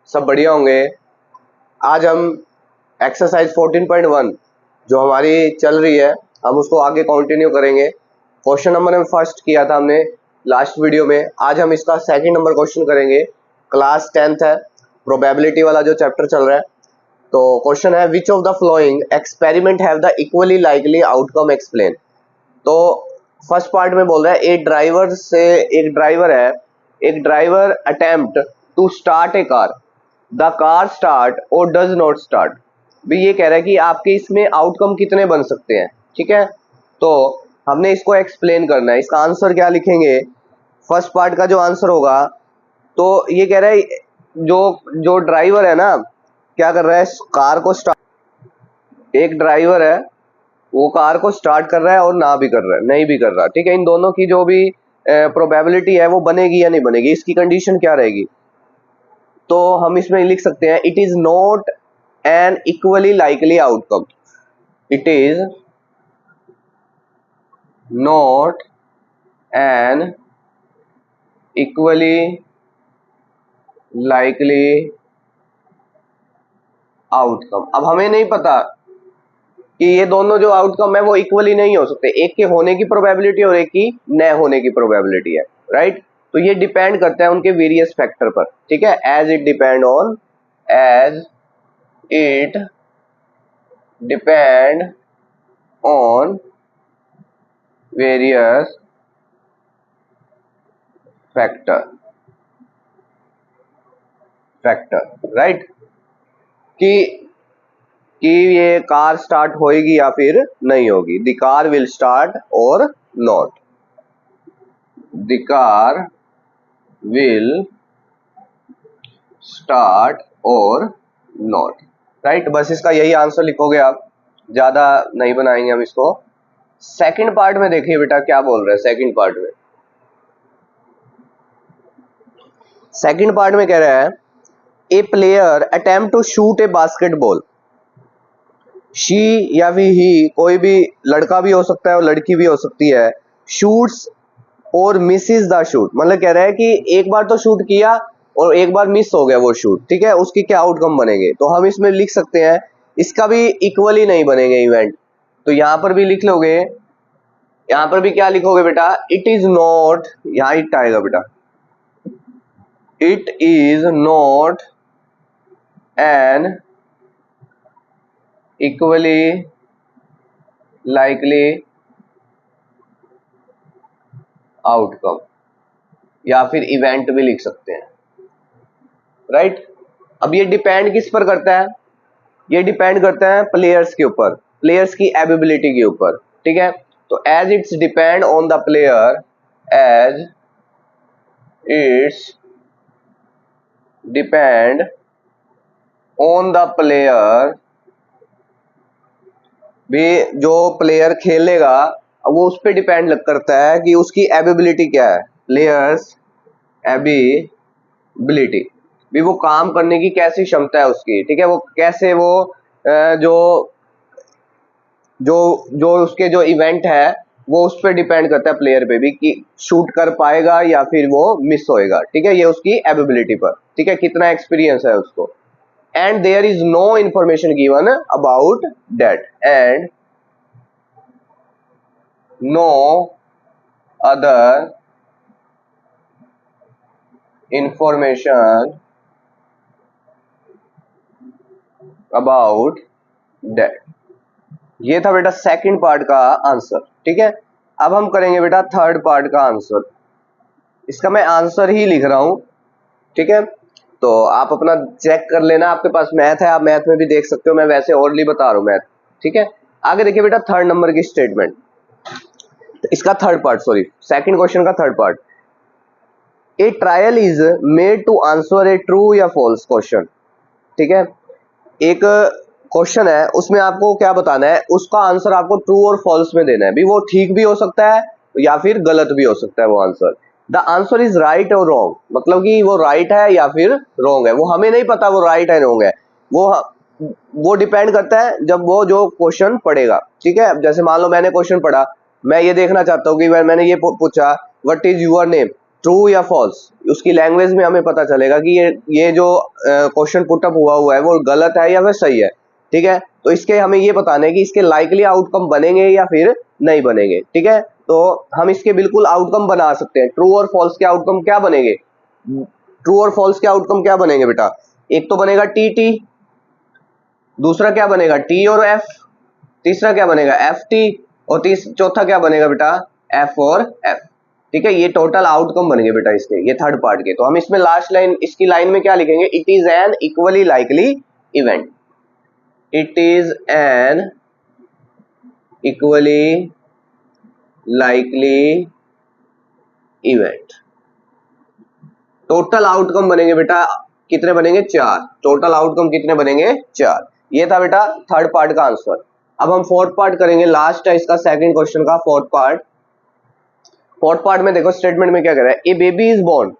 सब बढ़िया होंगे। आज हम एक्सरसाइज 14.1 जो हमारी चल रही है हम उसको आगे कंटिन्यू करेंगे। क्वेश्चन नंबर फर्स्ट किया था हमने लास्ट वीडियो में। आज हम इसका सेकंड नंबर क्वेश्चन करेंगे। क्लास 10th है, प्रोबेबिलिटी वाला जो चैप्टर चल रहा है। तो क्वेश्चन है which of the flowing experiment have the equally likely outcome explain. तो फर्स्ट पार्ट में बोल रहा है एक driver attempt to start a car, the car start or does not start. भी ये कह रहा है कि आपके इसमें आउटकम कितने बन सकते हैं। ठीक है, तो हमने इसको एक्सप्लेन करना है। इसका आंसर क्या लिखेंगे, फर्स्ट पार्ट का जो आंसर होगा, तो ये कह रहा है जो ड्राइवर है ना, क्या कर रहा है, कार को स्टार्ट, एक ड्राइवर है वो कार को स्टार्ट कर रहा है और ना भी कर रहा है, नहीं भी कर रहा। ठीक है, इन दोनों की जो भी प्रोबेबिलिटी है वो बनेगी या नहीं बनेगी, इसकी कंडीशन क्या रहेगी। तो हम इसमें लिख सकते हैं it is not an equally likely outcome. It is not an equally likely outcome. अब हमें नहीं पता कि ये दोनों जो आउटकम है वो इक्वली नहीं हो सकते, एक के होने की प्रोबेबिलिटी और एक की न होने की प्रोबेबिलिटी है, राइट। तो ये डिपेंड करता है उनके वेरियस फैक्टर पर। ठीक है, as it depend on various factor, right. कि ये कार स्टार्ट होएगी या फिर नहीं होगी। The car will start or not, the car will start or not, right. बस इसका यही आंसर लिखोगे आप, ज्यादा नहीं बनाएंगे हम इसको। सेकंड पार्ट में देखिए बेटा क्या बोल रहा है। सेकंड पार्ट में कह रहा है a player attempt to shoot a basketball. She या फिर ही, कोई भी लड़का भी हो सकता है और लड़की भी हो सकती है, शूट्स और मिसेस द शूट। मतलब कह रहा है कि एक बार तो शूट किया और एक बार मिस हो गया वो शूट। ठीक है, उसकी क्या आउटकम बनेंगे। तो हम इसमें लिख सकते हैं इसका भी इक्वली नहीं बनेंगे इवेंट। तो यहां पर भी लिख लोगे, यहां पर भी क्या लिखोगे बेटा, इट इज नॉट, यहां इट आएगा बेटा, it is not an equally likely outcome, या फिर इवेंट भी लिख सकते हैं, राइट। अब ये डिपेंड किस पर करता है, ये डिपेंड करता है प्लेयर्स के ऊपर, प्लेयर्स की एबिलिटी के ऊपर। ठीक है, तो as it's depend on the player, as it's depend on the player, भी जो प्लेयर खेलेगा वो उस पर डिपेंड करता है कि उसकी एबिलिटी क्या है, प्लेयर्स एबिलिटी, भी वो काम करने की कैसी क्षमता है उसकी। ठीक है, वो कैसे वो जो उसके जो इवेंट है वो उस पर डिपेंड करता है प्लेयर पे भी, कि शूट कर पाएगा या फिर वो मिस होएगा। ठीक है, ये उसकी एबिलिटी पर, ठीक है, कितना एक्सपीरियंस है उसको। And there is no information given about that, and no other information about that। ये था बेटा सेकंड पार्ट का आंसर। ठीक है, अब हम करेंगे बेटा थर्ड पार्ट का आंसर। इसका मैं आंसर ही लिख रहा हूं। ठीक है, तो आप अपना चेक कर लेना, आपके पास मैथ है, आप मैथ में भी देख सकते हो, मैं वैसे ओरली बता रहा हूं मैथ। ठीक है, आगे देखिए बेटा थर्ड नंबर की स्टेटमेंट, इसका third part, sorry second question का third part. A trial is made to answer a true या फॉल्स क्वेश्चन। ठीक है, एक क्वेश्चन है, उसमें आपको क्या बताना है, उसका आंसर आपको ट्रू और फॉल्स में देना है। भी वो ठीक भी हो सकता है या फिर गलत भी हो सकता है वो answer. The answer is right और रॉन्ग, मतलब कि वो राइट है या फिर रॉन्ग है, वो हमें नहीं पता वो राइट है रॉन्ग है, वो डिपेंड करता है जब वो जो क्वेश्चन पढ़ेगा। ठीक है, जैसे मान लो मैंने क्वेश्चन पढ़ा, मैं ये देखना चाहता हूँ कि मैंने ये पूछा what is your name, true या फॉल्स, उसकी लैंग्वेज में हमें पता चलेगा कि ये जो क्वेश्चन पुटअप हुआ है वो गलत है या फिर सही है। ठीक है, तो इसके हमें ये बताना है कि इसके लाइकली आउटकम बनेंगे या फिर नहीं बनेंगे। ठीक है, तो हम इसके बिल्कुल आउटकम बना सकते हैं। ट्रू और फॉल्स के आउटकम क्या बनेंगे, ट्रू और फॉल्स के आउटकम क्या बनेंगे बेटा, एक तो बनेगा टी टी, दूसरा क्या बनेगा टी और एफ, तीसरा क्या बनेगा एफ टी, और चौथा क्या बनेगा बेटा एफ और एफ। ठीक है, ये टोटल आउटकम बनेंगे बेटा इसके, ये थर्ड पार्ट के। तो हम इसमें लास्ट लाइन, इसकी लाइन में क्या लिखेंगे, it is an equally likely event, it is an equally likely event. Total outcome बनेंगे बेटा कितने बनेंगे, चार। टोटल आउटकम कितने बनेंगे, चार। ये था बेटा थर्ड पार्ट का आंसर। अब हम फोर्थ पार्ट करेंगे, लास्ट है इसका सेकंड क्वेश्चन का फोर्थ पार्ट। फोर्थ पार्ट में देखो स्टेटमेंट में क्या कह रहा है, ए बेबी इज बोर्न,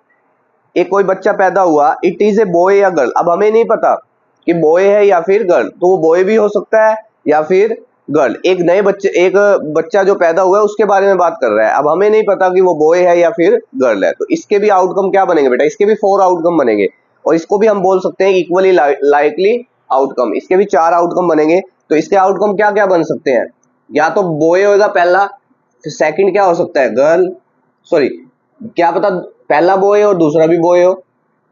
एक कोई बच्चा पैदा हुआ, इट इज ए बॉय या गर्ल। अब हमें नहीं पता कि बॉय है या फिर गर्ल, तो वो बॉय भी हो सकता है या फिर गर्ल। एक बच्चा जो पैदा हुआ है उसके बारे में बात कर रहा है। अब हमें नहीं पता कि वो बॉय है या फिर गर्ल है, तो इसके भी आउटकम क्या बनेंगे बेटा, इसके भी 4 आउटकम बनेंगे, और इसको भी हम बोल सकते हैं इक्वली लाइकली आउटकम। इसके भी 4 आउटकम बनेंगे। तो इसके आउटकम क्या क्या बन सकते हैं, या तो बॉय होगा पहला, फिर सेकंड क्या हो सकता है गर्ल, सॉरी क्या पता पहला बॉय और दूसरा भी बॉय हो।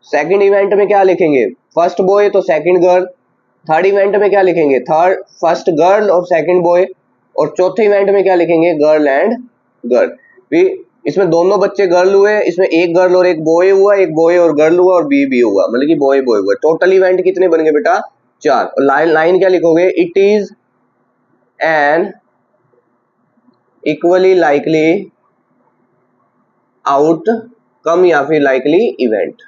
सेकंड इवेंट में क्या लिखेंगे, फर्स्ट बॉय तो सेकंड गर्ल। थर्ड इवेंट में क्या लिखेंगे, फर्स्ट गर्ल और सेकंड बॉय। और चौथे इवेंट में क्या लिखेंगे, गर्ल एंड गर्ल। फिर इसमें दोनों बच्चे गर्ल हुए, इसमें एक गर्ल और एक बॉय हुआ, एक बॉय और गर्ल हुआ, और बी हुआ, मतलब कि बॉय बॉय हुआ। टोटल इवेंट कितने बन गए बेटा, 4। और लाइन क्या लिखोगे, it is an equally likely outcome या फिर लाइकली इवेंट।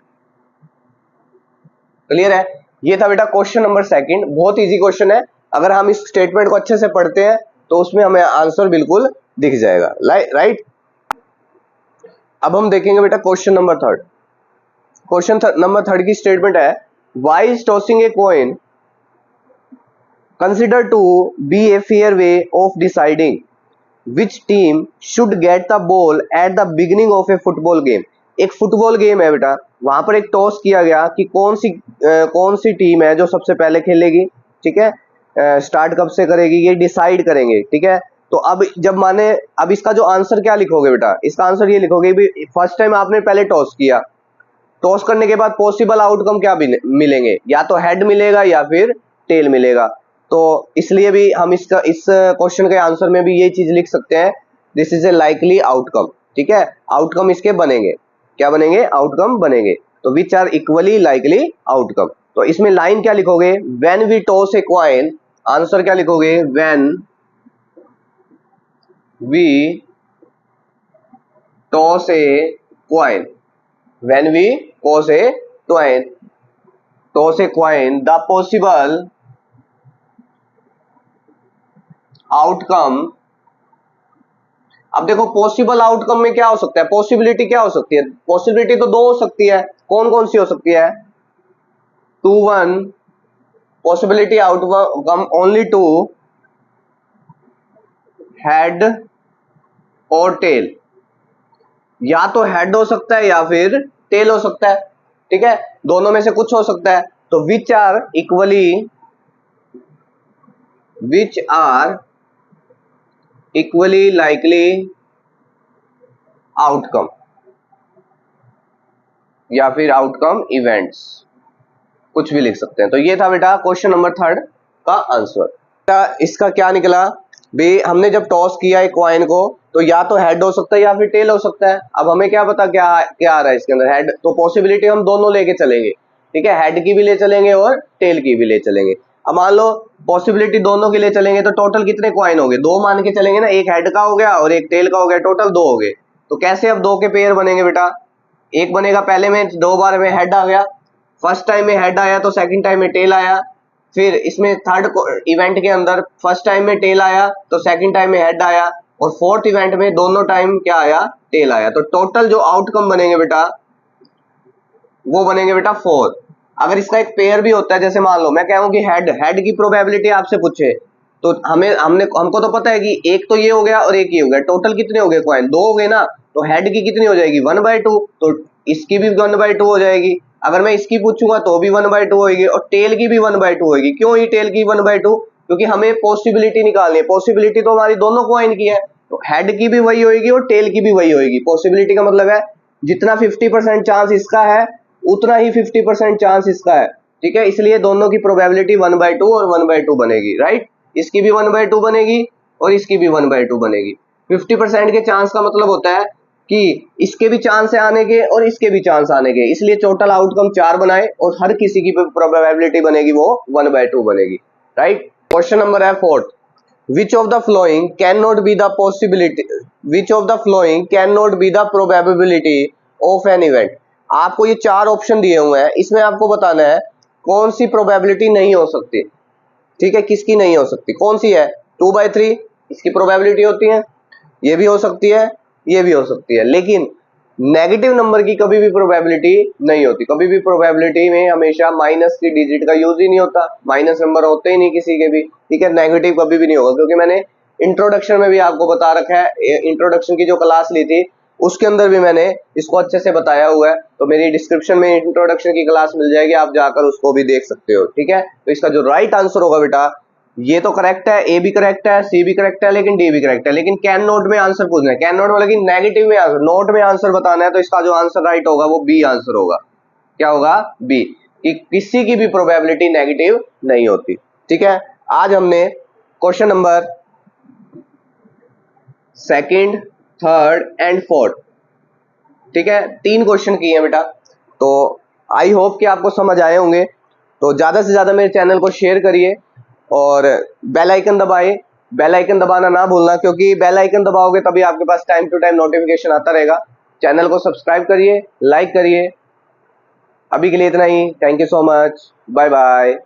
क्लियर है, ये था बेटा क्वेश्चन नंबर सेकंड। बहुत इजी क्वेश्चन है, अगर हम इस स्टेटमेंट को अच्छे से पढ़ते हैं तो उसमें हमें आंसर बिल्कुल दिख जाएगा, राइट। अब हम देखेंगे बेटा question number third. Question number third की स्टेटमेंट है, why is tossing a coin consider to be a fair way of deciding which team should get the ball at the beginning of a football game. एक football game है बेटा, वहां पर एक toss किया गया कि कौन सी टीम है जो सबसे पहले खेलेगी। ठीक है, स्टार्ट कब से करेगी ये डिसाइड करेंगे। ठीक है, तो अब इसका जो आंसर क्या लिखोगे बेटा, इसका आंसर ये लिखोगे भी फर्स्ट टाइम आपने पहले टॉस किया, टॉस करने के बाद पॉसिबल आउटकम क्या मिलेंगे, या तो हेड मिलेगा या फिर टेल मिलेगा। तो इसलिए भी हम इस क्वेश्चन के आंसर में भी ये चीज लिख सकते हैं, this is a likely outcome. ठीक है, आउटकम इसके बनेंगे, क्या बनेंगे, आउटकम बनेंगे। तो which are equally likely outcome. तो इसमें लाइन क्या लिखोगे, when we toss a coin, answer क्या लिखोगे, when we toss a coin, when we toss a coin the possible outcome. अब देखो पॉसिबल आउटकम में क्या हो सकता है, पॉसिबिलिटी क्या हो सकती है, पॉसिबिलिटी तो 2 हो सकती है, कौन कौन सी हो सकती है, 2 1 पॉसिबिलिटी आउटकम ओनली 2 हेड और टेल, या तो हेड हो सकता है या फिर टेल हो सकता है। ठीक है, दोनों में से कुछ हो सकता है। तो which are equally likely outcome या फिर आउटकम इवेंट्स, कुछ भी लिख सकते हैं। तो ये था बेटा क्वेश्चन नंबर थर्ड का आंसर। इसका क्या निकला भी, हमने जब टॉस किया एक कॉइन को तो या तो हेड हो सकता है या फिर टेल हो सकता है। अब हमें क्या पता क्या क्या आ रहा है इसके अंदर, हेड, तो पॉसिबिलिटी हम दोनों लेके चलेंगे। ठीक है, हेड की भी ले चलेंगे और टेल की भी ले चलेंगे। अब मान लो पॉसिबिलिटी दोनों के लिए चलेंगे तो टोटल कितने कॉइन हो गए, 2 मान के चलेंगे ना, एक हेड का हो गया और एक टेल का हो गया, टोटल 2 हो गए। तो कैसे अब 2 के पेयर बनेंगे बेटा, एक बनेगा पहले में 2 बार में हेड आ गया, फर्स्ट टाइम में हेड आया तो सेकंड टाइम में टेल आया। फिर इसमें थर्ड इवेंट के अंदर फर्स्ट टाइम में टेल आया तो सेकंड टाइम में हेड आया, और फोर्थ इवेंट में दोनों टाइम क्या आया, टेल आया। तो टोटल जो आउटकम बनेंगे बेटा वो बनेंगे बेटा 4। अगर इसका एक पेयर भी होता है, जैसे मान लो मैं कहूं कि हेड की प्रोबेबिलिटी आपसे पूछे तो हमको तो पता है कि एक तो ये हो गया और एक ये हो गया, टोटल कितने हो गए कॉइन, 2 हो गए ना, तो हेड की कितनी हो जाएगी 1/2, तो इसकी भी 1/2 हो जाएगी। अगर मैं इसकी पूछूंगा तो भी 1/2 होगी और टेल की भी 1/2 होगी। क्यों ही टेल की 1/2? क्योंकि हमें पॉसिबिलिटी निकालनी है, पॉसिबिलिटी तो हमारी दोनों कॉइन की है, तो हेड की भी वही होगी और टेल की भी वही होगी। पॉसिबिलिटी का मतलब है जितना 50% चांस इसका है उतना ही 50% चांस इसका है, ठीक है। इसलिए दोनों की प्रोबेबिलिटी 1/2 और 1/2 बनेगी, राइट। इसकी भी 1/2 बनेगी और इसकी भी 1/2 बनेगी। 50% के चांस का मतलब होता है कि इसके भी चांस है आने के और इसके भी चांस आने के, इसलिए टोटल आउटकम 4 बनाए और हर किसी की प्रोबेबिलिटी बनेगी वो 1/2 बनेगी, राइट। क्वेश्चन नंबर है 4th, which of the following cannot be the possibility, which of the following cannot be the probability of an event। आपको ये 4 ऑप्शन दिए हुए हैं, इसमें आपको बताना है कौन सी प्रोबेबिलिटी नहीं हो सकती, ठीक है। किसकी नहीं हो सकती, कौन सी है, 2/3 इसकी प्रोबेबिलिटी होती है, ये भी हो सकती है, ये भी हो सकती है, लेकिन नेगेटिव नंबर की कभी भी प्रोबेबिलिटी नहीं होती। कभी भी प्रोबेबिलिटी में हमेशा माइनस की डिजिट का यूज ही नहीं होता, माइनस नंबर होते ही नहीं किसी के भी, ठीक है। नेगेटिव कभी भी नहीं होगा, क्योंकि मैंने इंट्रोडक्शन में भी आपको बता रखा है, इंट्रोडक्शन की जो क्लास ली थी उसके अंदर भी मैंने इसको अच्छे से बताया हुआ है, तो मेरी डिस्क्रिप्शन में इंट्रोडक्शन की क्लास मिल जाएगी, आप जाकर उसको भी देख सकते हो, ठीक है। तो इसका जो राइट आंसर होगा बेटा, ये तो करेक्ट है, ए भी करेक्ट है, सी भी करेक्ट है, लेकिन डी भी करेक्ट है, लेकिन कैन नॉट में आंसर पूछना है। कैन नॉट मतलब कि नेगेटिव में आंसर, नोट में आंसर बताना है, तो इसका जो आंसर राइट होगा वो बी आंसर होगा। क्या होगा, बी, कि किसी की भी प्रोबेबिलिटी नेगेटिव नहीं होती, ठीक है। आज हमने question number 2nd, 3rd and 4th, ठीक है, 3 क्वेश्चन किए हैं बेटा। तो आई होप कि आपको समझ आए होंगे। तो ज्यादा से ज्यादा मेरे चैनल को शेयर करिए और बेल आइकन दबाइए, बेल आइकन दबाना ना भूलना, क्योंकि बेल आइकन दबाओगे तभी आपके पास टाइम टू टाइम नोटिफिकेशन आता रहेगा। चैनल को सब्सक्राइब करिए, लाइक करिए। अभी के लिए इतना ही, thank you so much, bye bye.